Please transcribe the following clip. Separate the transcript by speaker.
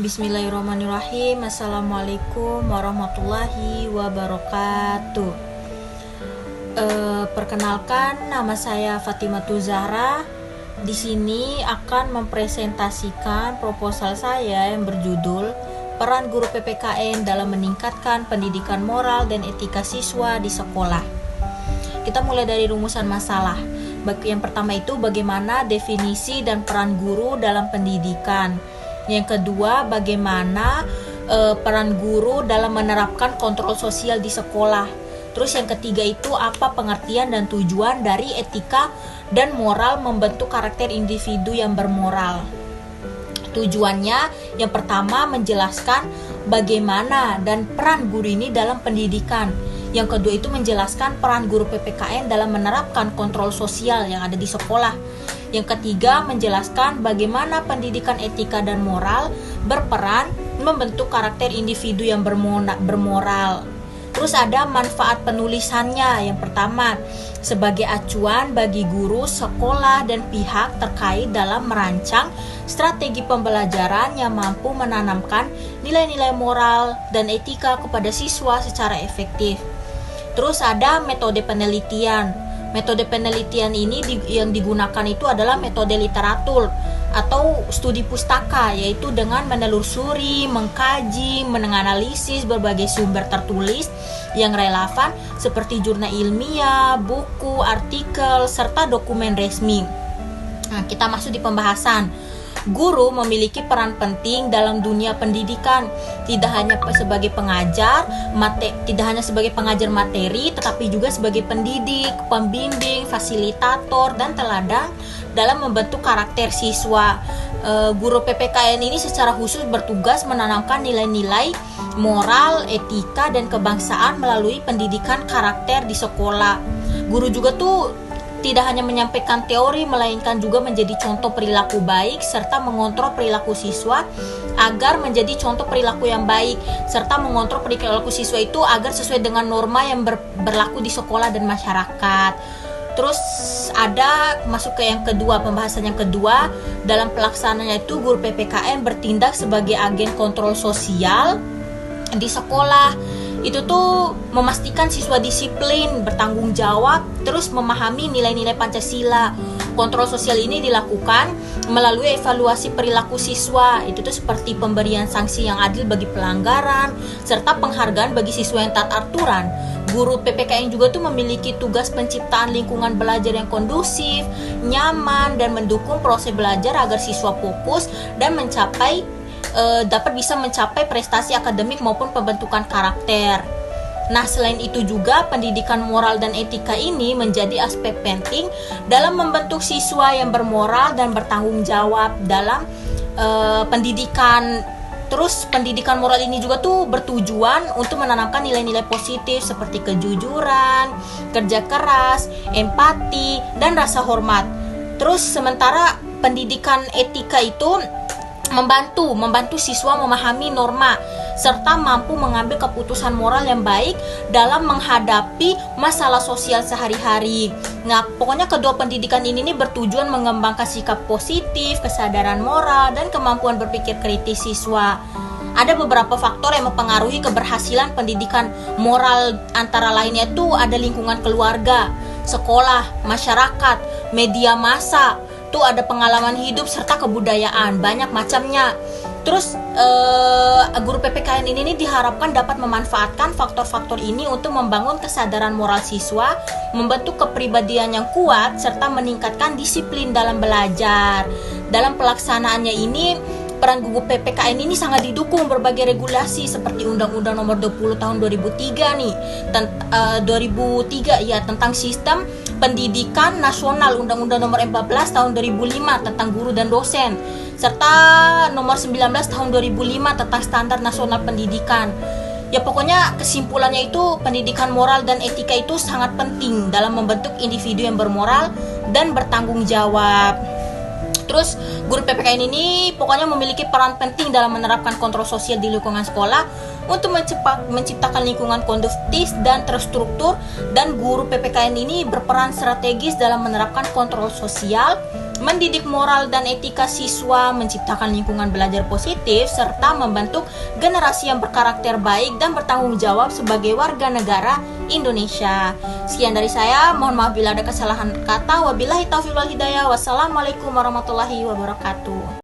Speaker 1: Bismillahirrahmanirrahim. Assalamualaikum warahmatullahi wabarakatuh. Perkenalkan, nama saya Fatimatu Zahra. Di sini akan mempresentasikan proposal saya yang berjudul Peran Guru PPKN dalam Meningkatkan Pendidikan Moral dan Etika Siswa di Sekolah. Kita mulai dari rumusan masalah. Yang pertama itu bagaimana definisi dan peran guru dalam pendidikan. Yang kedua, bagaimana peran guru dalam menerapkan kontrol sosial di sekolah. Terus yang ketiga itu apa pengertian dan tujuan dari etika dan moral membentuk karakter individu yang bermoral. Tujuannya yang pertama menjelaskan bagaimana dan peran guru ini dalam pendidikan. Yang kedua itu menjelaskan peran guru PPKN dalam menerapkan kontrol sosial yang ada di sekolah. Yang ketiga menjelaskan bagaimana pendidikan etika dan moral berperan membentuk karakter individu yang bermoral. Terus ada manfaat penulisannya. Yang pertama, sebagai acuan bagi guru, sekolah, dan pihak terkait dalam merancang strategi pembelajaran yang mampu menanamkan nilai-nilai moral dan etika kepada siswa secara efektif. Terus ada metode penelitian. Metode penelitian ini yang digunakan itu adalah metode literatur atau studi pustaka, yaitu dengan menelusuri, mengkaji, menganalisis berbagai sumber tertulis yang relevan seperti jurnal ilmiah, buku, artikel, serta dokumen resmi. Nah, kita masuk di pembahasan. Guru memiliki peran penting dalam dunia pendidikan, tidak hanya sebagai pengajar materi, tetapi juga sebagai pendidik, pembimbing, fasilitator, dan teladan dalam membentuk karakter siswa. Guru PPKN ini secara khusus bertugas menanamkan nilai-nilai moral, etika, dan kebangsaan melalui pendidikan karakter di sekolah. Guru juga tuh tidak hanya menyampaikan teori, melainkan juga menjadi contoh perilaku baik serta mengontrol perilaku siswa agar menjadi contoh perilaku yang baik, serta mengontrol perilaku siswa itu agar sesuai dengan norma yang berlaku di sekolah dan masyarakat. Terus ada masuk ke yang kedua, pembahasan yang kedua. Dalam pelaksanaannya itu guru PPKN bertindak sebagai agen kontrol sosial di sekolah. Itu tuh memastikan siswa disiplin, bertanggung jawab, terus memahami nilai-nilai Pancasila. Kontrol sosial ini dilakukan melalui evaluasi perilaku siswa. Itu tuh seperti pemberian sanksi yang adil bagi pelanggaran, serta penghargaan bagi siswa yang taat aturan. Guru PPKN juga tuh memiliki tugas penciptaan lingkungan belajar yang kondusif, nyaman, dan mendukung proses belajar agar siswa fokus dan dapat bisa mencapai prestasi akademik maupun pembentukan karakter. Nah, selain itu juga pendidikan moral dan etika ini menjadi aspek penting dalam membentuk siswa yang bermoral dan bertanggung jawab dalam pendidikan. Terus pendidikan moral ini juga tuh bertujuan untuk menanamkan nilai-nilai positif seperti kejujuran, kerja keras, empati, dan rasa hormat. Terus sementara pendidikan etika itu membantu siswa memahami norma serta mampu mengambil keputusan moral yang baik dalam menghadapi masalah sosial sehari-hari. Nah, pokoknya kedua pendidikan ini bertujuan mengembangkan sikap positif, kesadaran moral, dan kemampuan berpikir kritis siswa. Ada beberapa faktor yang mempengaruhi keberhasilan pendidikan moral, antara lainnya itu ada lingkungan keluarga, sekolah, masyarakat, media massa, tuh ada pengalaman hidup serta kebudayaan, banyak macamnya. Terus guru PPKN ini diharapkan dapat memanfaatkan faktor-faktor ini untuk membangun kesadaran moral siswa, membentuk kepribadian yang kuat, serta meningkatkan disiplin dalam belajar. Dalam pelaksanaannya ini, peran guru PPKN ini sangat didukung berbagai regulasi seperti Undang-Undang Nomor 20 Tahun 2003 nih, 2003 ya, tentang sistem pendidikan nasional, Undang-Undang Nomor 14 Tahun 2005 tentang guru dan dosen, serta Nomor 19 Tahun 2005 tentang standar nasional pendidikan. Ya pokoknya kesimpulannya itu pendidikan moral dan etika itu sangat penting dalam membentuk individu yang bermoral dan bertanggung jawab. Terus guru PPKN ini pokoknya memiliki peran penting dalam menerapkan kontrol sosial di lingkungan sekolah untuk menciptakan lingkungan kondusif dan terstruktur, dan guru PPKN ini berperan strategis dalam menerapkan kontrol sosial mendidik moral dan etika siswa, menciptakan lingkungan belajar positif, serta membentuk generasi yang berkarakter baik dan bertanggung jawab sebagai warga negara Indonesia. Sekian dari saya, mohon maaf bila ada kesalahan kata. Wabillahi taufiq wal hidayah. Wassalamualaikum warahmatullahi wabarakatuh.